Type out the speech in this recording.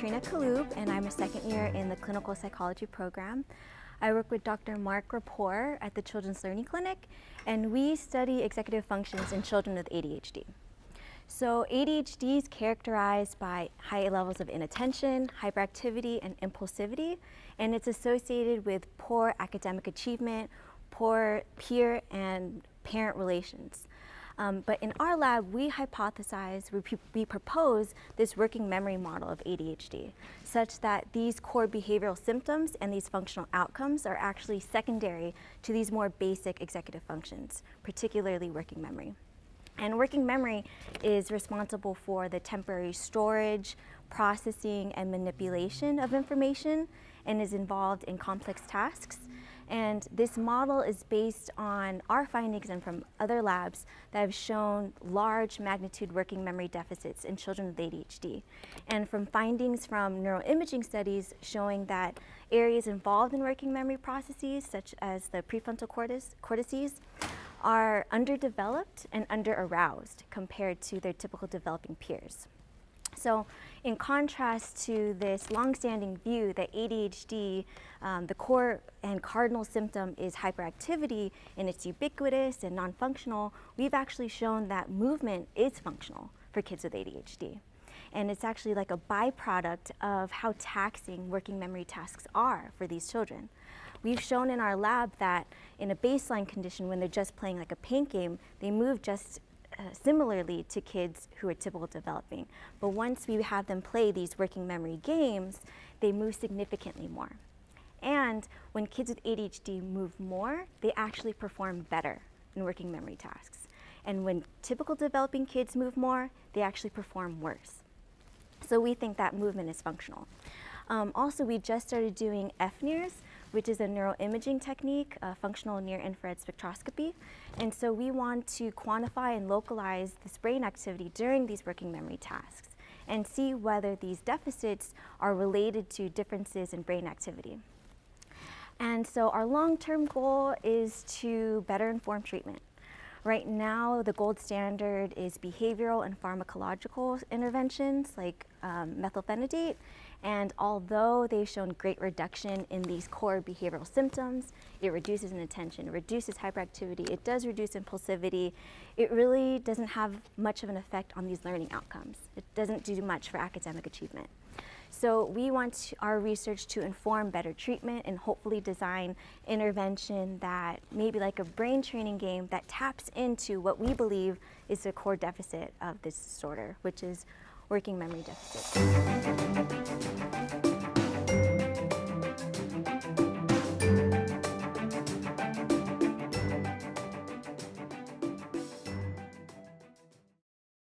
Catrina Calub, and I'm a second year in the clinical psychology program. I work with Dr. Mark Rapport at the Children's Learning Clinic, and we study executive functions in children with ADHD. So ADHD is characterized by high levels of inattention, hyperactivity, and impulsivity, and it's associated with poor academic achievement, poor peer and parent relations. But in our lab, we propose this working memory model of ADHD, such that these core behavioral symptoms and these functional outcomes are actually secondary to these more basic executive functions, particularly working memory. And working memory is responsible for the temporary storage, processing, and manipulation of information, and is involved in complex tasks. And this model is based on our findings and from other labs that have shown large magnitude working memory deficits in children with ADHD. And from findings from neuroimaging studies showing that areas involved in working memory processes, such as the prefrontal cortices, are underdeveloped and under-aroused compared to their typical developing peers. So in contrast to this long-standing view that ADHD, the core and cardinal symptom is hyperactivity and it's ubiquitous and non-functional, we've actually shown that movement is functional for kids with ADHD. And it's actually like a byproduct of how taxing working memory tasks are for these children. We've shown in our lab that in a baseline condition, when they're just playing like a paint game, they move just similarly to kids who are typical developing. But once we have them play these working memory games, they move significantly more. And when kids with ADHD move more, they actually perform better in working memory tasks. And when typical developing kids move more, they actually perform worse. So we think that movement is functional. Also, we just started doing FNIRS, which is a neuroimaging technique, functional near-infrared spectroscopy. And so we want to quantify and localize this brain activity during these working memory tasks and see whether these deficits are related to differences in brain activity. And so our long-term goal is to better inform treatment. Right now, the gold standard is behavioral and pharmacological interventions like methylphenidate. And although they've shown great reduction in these core behavioral symptoms, it reduces inattention, it reduces hyperactivity, it does reduce impulsivity, it really doesn't have much of an effect on these learning outcomes. It doesn't do much for academic achievement. So we want our research to inform better treatment and hopefully design intervention that maybe like a brain training game that taps into what we believe is the core deficit of this disorder, which is working memory deficit.